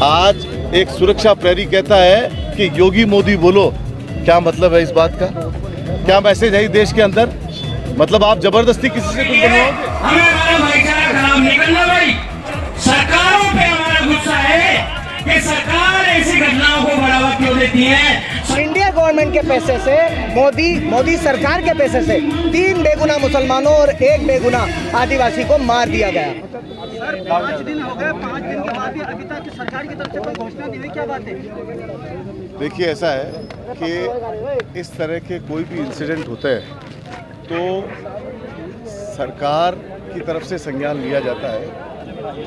आज एक सुरक्षा प्रहरी कहता है कि योगी मोदी बोलो, क्या मतलब है इस बात का? क्या मैसेज है देश के अंदर? मतलब आप जबरदस्ती किसी से कुछ बनवाओगे? हमें हमारा भाईचारा खराब नहीं करना भाई। सरकारों पे हमारा गुस्सा है कि सरकार ऐसी घटनाओं को बढ़ावा क्यों देती है। इंडिया गवर्नमेंट के पैसे से, मोदी सरकार के पैसे से 3 बेगुना मुसलमानों और 1 बेगुना आदिवासी को मार दिया गया। सर 5 दिन हो गए, 5 दिन के बाद भी अभी तक सरकार की तरफ से कोई घोषणा नहीं हुई, क्या बात है? देखिए, ऐसा है कि इस तरह के कोई भी इंसिडेंट होते हैं तो सरकार की तरफ से संज्ञान लिया जाता है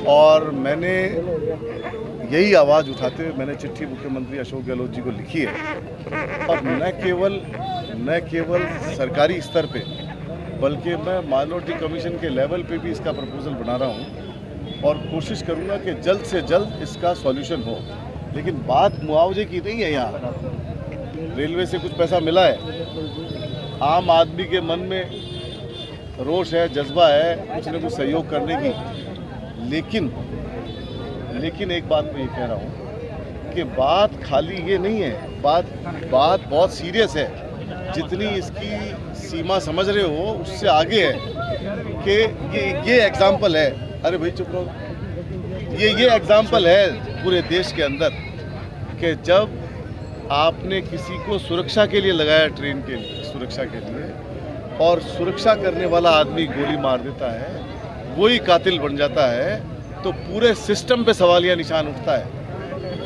और मैंने यही आवाज़ उठाते हुए मैंने चिट्ठी मुख्यमंत्री अशोक गहलोत जी को लिखी है। और न केवल सरकारी स्तर पे बल्कि मैं माइनॉरिटी कमीशन के लेवल पे भी इसका प्रपोजल बना रहा हूँ और कोशिश करूँगा कि जल्द से जल्द इसका सॉल्यूशन हो। लेकिन बात मुआवजे की नहीं है। यहाँ रेलवे से कुछ पैसा मिला है, आम आदमी के मन में रोष है, जज्बा है कुछ न कुछ सहयोग करने की। लेकिन एक बात मैं ये कह रहा हूँ कि बात खाली ये नहीं है, बात बहुत सीरियस है। जितनी इसकी सीमा समझ रहे हो उससे आगे है कि ये एग्जाम्पल है। अरे भाई चुप रहो। ये एग्जाम्पल है पूरे देश के अंदर कि जब आपने किसी को सुरक्षा के लिए लगाया, ट्रेन के लिए सुरक्षा के लिए, और सुरक्षा करने वाला आदमी गोली मार देता है, वही कातिल बन जाता है, तो पूरे सिस्टम पे सवालिया निशान उठता है।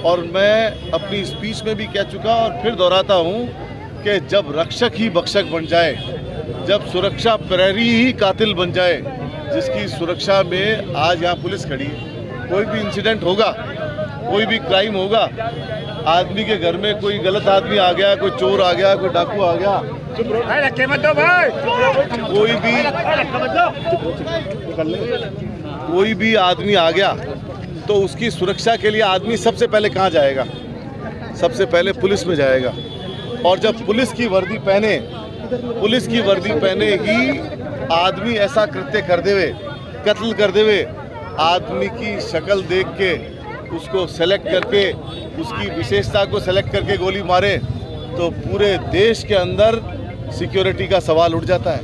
और मैं अपनी स्पीच में भी कह चुका और फिर दोहराता हूँ कि जब रक्षक ही भक्षक बन जाए, जब सुरक्षा प्रहरी ही कातिल बन जाए, जिसकी सुरक्षा में आज यहाँ पुलिस खड़ी है, कोई भी इंसिडेंट होगा, कोई भी क्राइम होगा, आदमी के घर में कोई गलत आदमी आ गया, कोई चोर आ गया, कोई डाकू आ गया, कोई भी आदमी आ गया तो उसकी सुरक्षा के लिए आदमी सबसे पहले कहाँ जाएगा? सबसे पहले पुलिस में जाएगा। और जब पुलिस की वर्दी पहने ही आदमी ऐसा कृत्य कर देवे, कत्ल कर देवे, आदमी की शक्ल देख के उसको सेलेक्ट करके, उसकी विशेषता को सेलेक्ट करके गोली मारे, तो पूरे देश के अंदर सिक्योरिटी का सवाल उठ जाता है।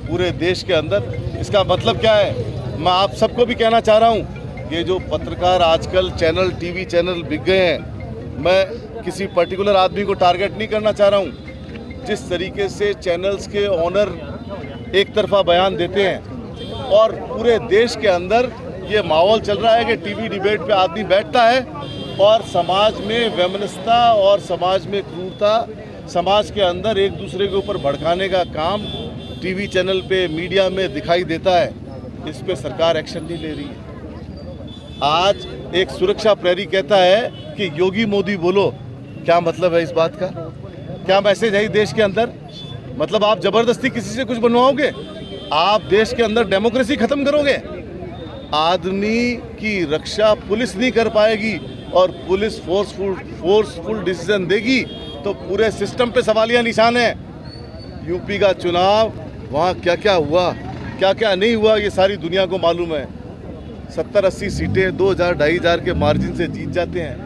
पूरे देश के अंदर इसका मतलब क्या है? मैं आप सबको भी कहना चाह रहा हूँ, ये जो पत्रकार आजकल चैनल, टीवी चैनल बिक गए हैं, मैं किसी पर्टिकुलर आदमी को टारगेट नहीं करना चाह रहा हूँ। जिस तरीके से चैनल्स के ऑनर एक तरफा बयान देते हैं और पूरे देश के अंदर ये माहौल चल रहा है कि टीवी डिबेट पे आदमी बैठता है और समाज में वैमनस्यता और समाज में क्रूरता, समाज के अंदर एक दूसरे के ऊपर भड़काने का काम टीवी चैनल पे, मीडिया में दिखाई देता है। इस पे सरकार एक्शन नहीं ले रही है। आज एक सुरक्षा प्रहरी कहता है कि योगी मोदी बोलो, क्या मतलब है इस बात का? क्या मैसेज है देश के अंदर? मतलब आप जबरदस्ती किसी से कुछ बनवाओगे? आप देश के अंदर डेमोक्रेसी खत्म करोगे? आदमी की रक्षा पुलिस नहीं कर पाएगी और पुलिस फोर्सफुल डिसीजन देगी तो पूरे सिस्टम पे सवालिया निशान है। यूपी का चुनाव, वहाँ क्या क्या हुआ, क्या क्या नहीं हुआ, ये सारी दुनिया को मालूम है। 70-80 सीटें 2000-2500 के मार्जिन से जीत जाते हैं।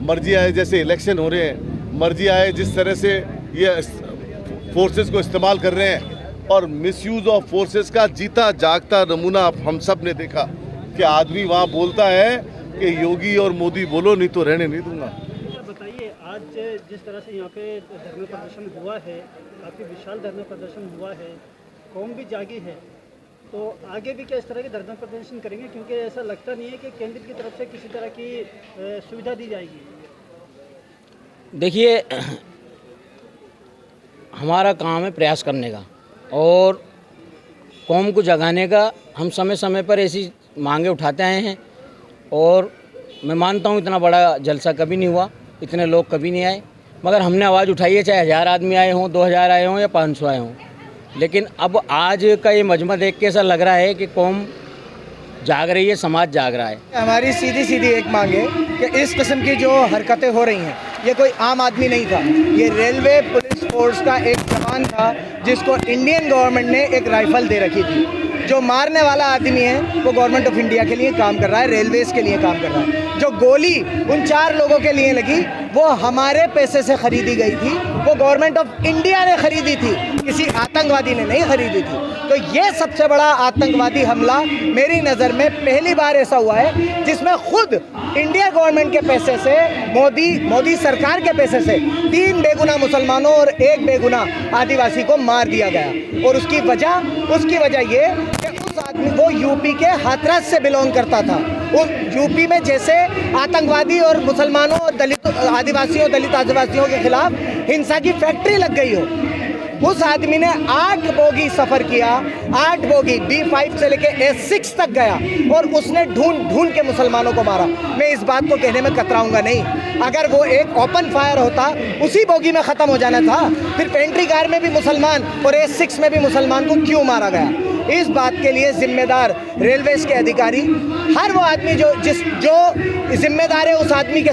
मर्जी आए जैसे इलेक्शन हो रहे हैं, मर्जी आए जिस तरह से ये फोर्सेस को इस्तेमाल कर रहे हैं, और मिसयूज ऑफ फोर्सेस का जीता जागता नमूना हम सब ने देखा कि आदमी वहाँ बोलता है कि योगी और मोदी बोलो, नहीं तो रहने नहीं दूंगा। बताइए, आज जिस तरह से यहाँ पे धरना प्रदर्शन हुआ है, काफ़ी विशाल धरना प्रदर्शन हुआ है, कौम भी जागी है, तो आगे भी क्या इस तरह के धरना प्रदर्शन करेंगे? क्योंकि ऐसा लगता नहीं है कि केंद्र की तरफ से किसी तरह की सुविधा दी जाएगी। देखिए, हमारा काम है प्रयास करने का और कौम को जगाने का। हम समय समय पर ऐसी मांगे उठाते आए हैं और मैं मानता हूँ इतना बड़ा जलसा कभी नहीं हुआ, इतने लोग कभी नहीं आए, मगर हमने आवाज़ उठाई है, चाहे 1000 आदमी आए हों, 2000 आए हों या 500 आए हों। लेकिन अब आज का ये मजमा देख के ऐसा लग रहा है कि कौम जाग रही है, समाज जाग रहा है। हमारी सीधी एक मांग है कि इस किस्म की जो हरकतें हो रही हैं, ये कोई आम आदमी नहीं था, ये रेलवे पुलिस फोर्स का एक जवान था जिसको इंडियन गवर्नमेंट ने एक राइफल दे रखी थी। जो मारने वाला आदमी है वो गवर्नमेंट ऑफ इंडिया के लिए काम कर रहा है, रेलवेज के लिए काम कर रहा है। जो गोली उन 4 लोगों के लिए लगी वो हमारे पैसे से खरीदी गई थी, वो गवर्नमेंट ऑफ इंडिया ने खरीदी थी, किसी आतंकवादी ने नहीं खरीदी थी। तो ये सबसे बड़ा आतंकवादी हमला मेरी नज़र में पहली बार ऐसा हुआ है जिसमें खुद इंडिया गवर्नमेंट के पैसे से, मोदी सरकार के पैसे से 3 बेगुनाह मुसलमानों और 1 बेगुनाह आदिवासी को मार दिया गया। और उसकी वजह ये कि उस आदमी वो यूपी के हाथरस से बिलोंग करता था। उस यूपी में जैसे आतंकवादी और मुसलमानों और दलित आदिवासियों के खिलाफ हिंसा की फैक्ट्री लग गई हो, उस आदमी ने 8 बोगी सफ़र किया, 8 बोगी B5 से लेके A6 तक गया और उसने ढूंढ के मुसलमानों को मारा। मैं इस बात को कहने में कतराऊंगा नहीं, अगर वो एक ओपन फायर होता उसी बोगी में ख़त्म हो जाना था, फिर पेंट्री कार में भी मुसलमान और A6 में भी मुसलमान को क्यों मारा गया? इस बात के लिए जिम्मेदार रेलवेज के अधिकारी, हर वो आदमी जो जिम्मेदार है उस आदमी के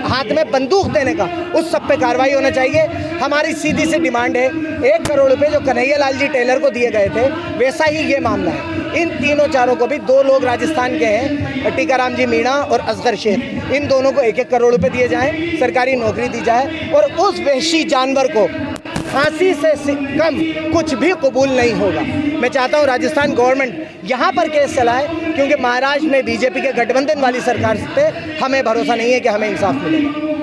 हाथ में बंदूक देने का, उस सब पे कार्रवाई होना चाहिए। हमारी सीधी सी डिमांड है, 1 करोड़ रुपए जो कन्हैया लाल जी टेलर को दिए गए थे वैसा ही ये मामला है। इन तीनों चारों को भी, 2 लोग राजस्थान के हैं, टीकाराम जी मीणा और असगर शेख, इन दोनों को 1-1 करोड़ रुपए दिए जाएं, सरकारी नौकरी दी जाए और उस वहशी जानवर को फांसी से कम कुछ भी कबूल नहीं होगा। मैं चाहता हूँ राजस्थान गवर्नमेंट यहाँ पर केस चलाए, क्योंकि महाराष्ट्र में बीजेपी के गठबंधन वाली सरकार से हमें भरोसा नहीं है कि हमें इंसाफ मिलेगा।